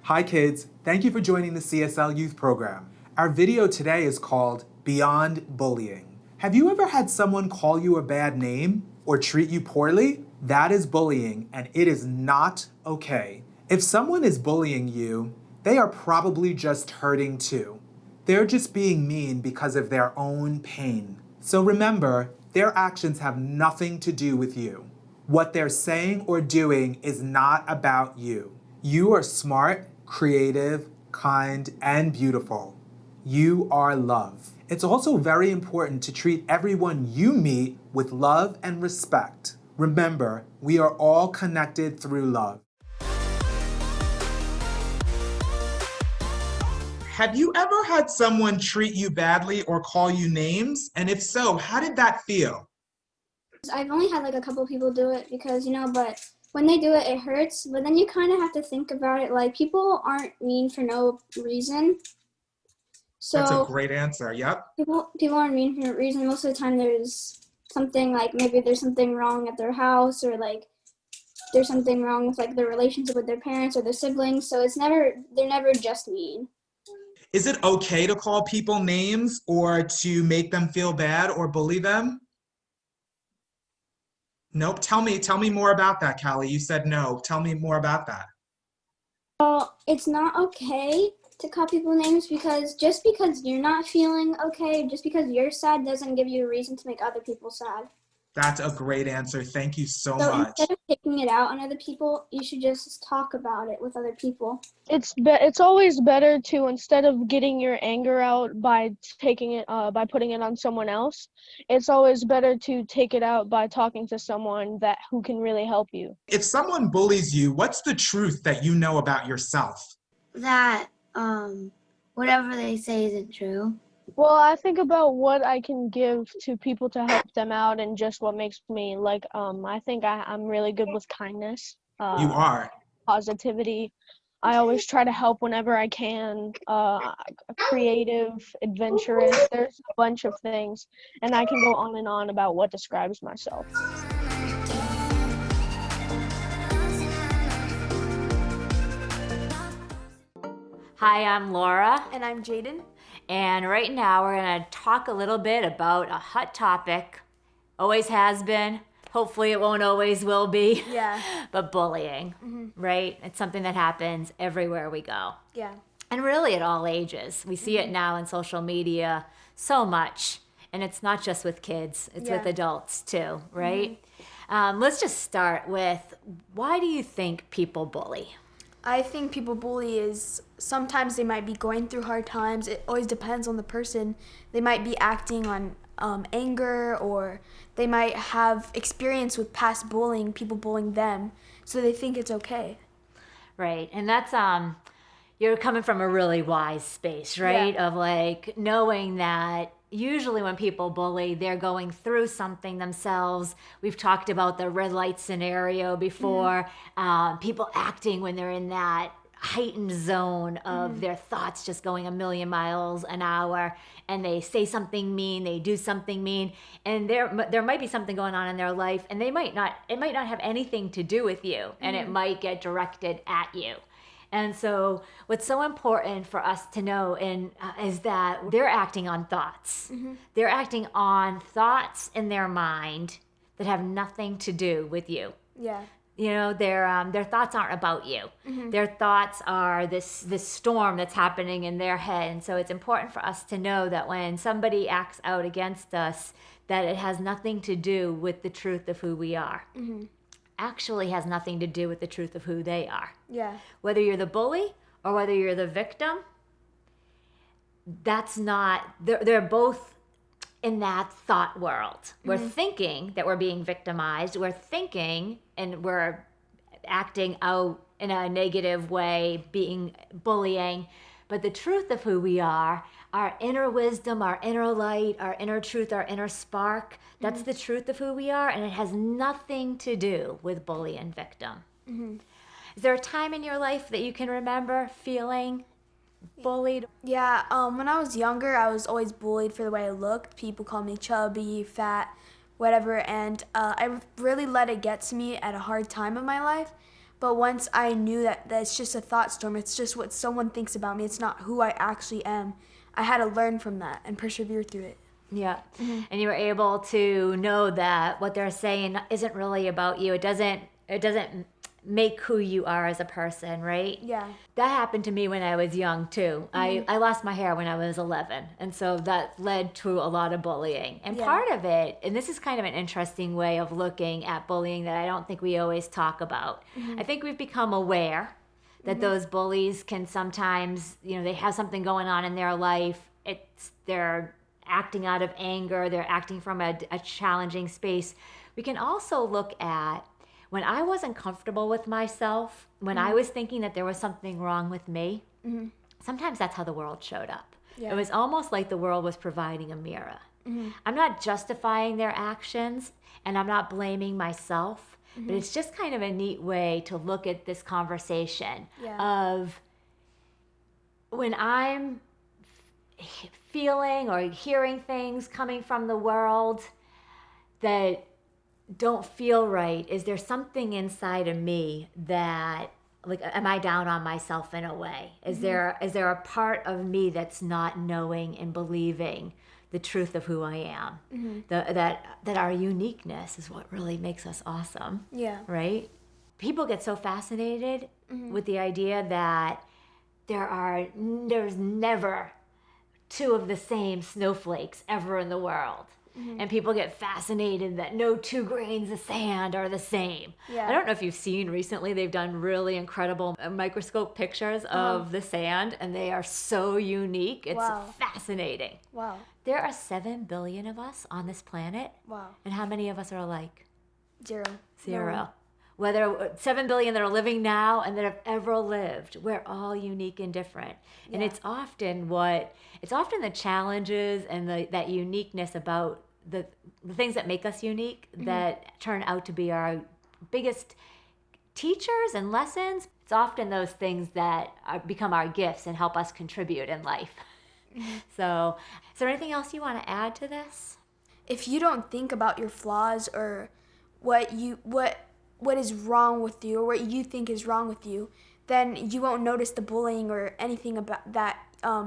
Hi kids, thank you for joining the CSL Youth Program. Our video today is called Beyond Bullying. Have you ever had someone call you a bad name or treat you poorly? That is bullying and it is not okay. If someone is bullying you, they are probably just hurting too. They're just being mean because of their own pain. So remember, their actions have nothing to do with you. What they're saying or doing is not about you. You are smart, creative, kind, and beautiful. You are love. It's also very important to treat everyone you meet with love and respect. Remember, we are all connected through love. Have you ever had someone treat you badly or call you names? And if so, how did that feel? I've only had like a couple people do it because, but when they do it, it hurts. But then you kind of have to think about it. Like, people aren't mean for no reason. That's a So great answer. Yep. people aren't mean for no reason. Most of the time there's something, like maybe there's something wrong at their house, or like there's something wrong with like their relationship with their parents or their siblings. So they're never just mean. Is it okay to call people names or to make them feel bad or bully them? Nope. Tell me more about that, Callie. You said no. Tell me more about that. Well, it's not okay to call people names because just because you're not feeling okay, just because you're sad, doesn't give you a reason to make other people sad. That's a great answer. Thank you so So much. instead of taking it out on other people, you should just talk about it with other people. It's always better to, instead of getting your anger out by by putting it on someone else, it's always better to take it out by talking to someone who can really help you. If someone bullies you, what's the truth that you know about yourself? That whatever they say isn't true. Well, I think about what I can give to people to help them out, and just what makes me I think I'm really good with kindness. You are. Positivity. I always try to help whenever I can. Creative, adventurous. There's a bunch of things, and I can go on and on about what describes myself. Hi, I'm Laura. And I'm Jaden. And right now we're going to talk a little bit about a hot topic. Always has been. Hopefully it won't always will be. Yeah. But bullying, right? It's something that happens everywhere we go. Yeah. And really at all ages. We see it now in social media so much. And it's not just with kids, it's with adults too, right? Let's just start with, why do you think people bully? I think people bully is sometimes they might be going through hard times. It always depends on the person. They might be acting on anger, or they might have experience with past bullying, people bullying them, so they think it's okay. Right, and that's you're coming from a really wise space, right? Yeah. Of like knowing that usually when people bully, they're going through something themselves. We've talked about the red light scenario before. People acting when they're in that heightened zone of their thoughts just going a million miles an hour, and they say something mean, they do something mean, and there might be something going on in their life, and it might not have anything to do with you, and it might get directed at you. And so what's so important for us to know is that they're acting on thoughts. They're acting on thoughts in their mind that have nothing to do with you. Yeah. You know, their thoughts aren't about you. Their thoughts are this storm that's happening in their head. And so it's important for us to know that when somebody acts out against us, that it has nothing to do with the truth of who we are. Actually has nothing to do with the truth of who they are. Yeah. Whether you're the bully or whether you're the victim, that's not, they're both in that thought world. We're thinking that we're being victimized. We're thinking and we're acting out in a negative way, being bullying. But the truth of who we are, our inner wisdom, our inner light, our inner truth, our inner spark, that's the truth of who we are, and it has nothing to do with bully and victim. Is there a time in your life that you can remember feeling bullied? Yeah, when I was younger, I was always bullied for the way I looked. People called me chubby, fat, whatever, and I really let it get to me at a hard time of my life. But once I knew that that's just a thought storm, it's just what someone thinks about me, it's not who I actually am, I had to learn from that and persevere through it. Yeah. And you were able to know that what they're saying isn't really about you. It doesn't make who you are as a person, right? Yeah. That happened to me when I was young too. I lost my hair when I was 11, and so that led to a lot of bullying. And Yeah. part of it, and this is kind of an interesting way of looking at bullying that I don't think we always talk about. I think we've become aware that those bullies can sometimes, they have something going on in their life. They're acting out of anger, they're acting from a challenging space. We can also look at when I wasn't comfortable with myself, when I was thinking that there was something wrong with me, sometimes that's how the world showed up. Yeah. It was almost like the world was providing a mirror. I'm not justifying their actions and I'm not blaming myself, but it's just kind of a neat way to look at this conversation of when I'm feeling or hearing things coming from the world that don't feel right. Is there something inside of me that, like, am I down on myself in a way? Is there a part of me that's not knowing and believing the truth of who I am? That our uniqueness is what really makes us awesome. Yeah. Right? People get so fascinated with the idea that there's never two of the same snowflakes ever in the world. And people get fascinated that no two grains of sand are the same. Yeah. I don't know if you've seen recently, they've done really incredible microscope pictures of the sand, and they are so unique. It's Wow. fascinating. Wow. There are 7 billion of us on this planet, Wow. and how many of us are alike? 0. Zero. No. Whether 7 billion that are living now and that have ever lived, we're all unique and different. And Yeah. it's often the challenges and that uniqueness about the things that make us unique that turn out to be our biggest teachers and lessons. It's often those things that become our gifts and help us contribute in life. So, is there anything else you want to add to this? If you don't think about your flaws or what is wrong with you or what you think is wrong with you, then you won't notice the bullying or anything about that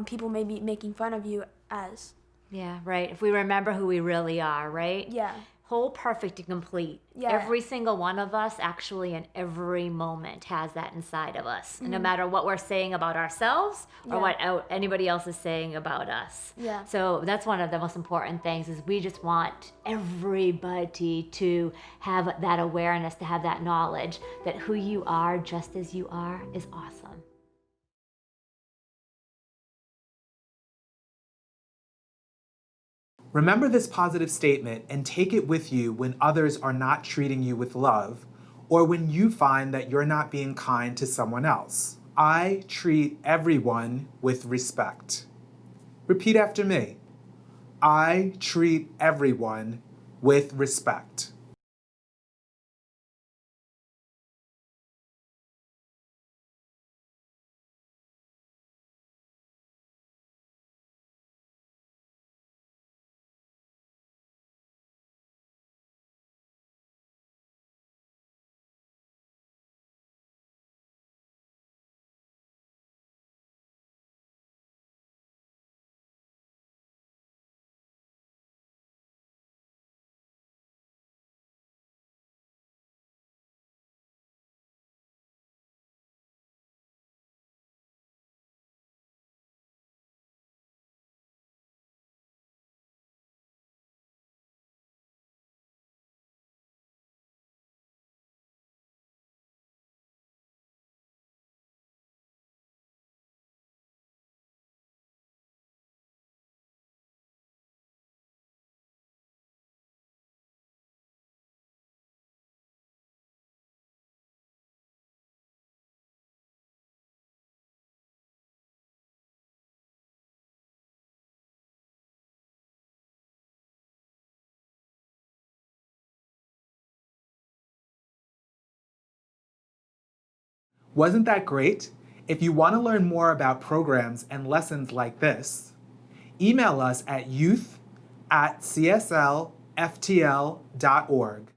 people may be making fun of you as. Yeah, right. If we remember who we really are, right? Yeah. Whole, perfect, and complete. Yeah. Every single one of us actually in every moment has that inside of us. And no matter what we're saying about ourselves or what anybody else is saying about us. Yeah. So that's one of the most important things is we just want everybody to have that awareness, to have that knowledge that who you are just as you are is awesome. Remember this positive statement and take it with you when others are not treating you with love or when you find that you're not being kind to someone else. I treat everyone with respect. Repeat after me. I treat everyone with respect. Wasn't that great? If you want to learn more about programs and lessons like this, email us at youth@cslftl.org.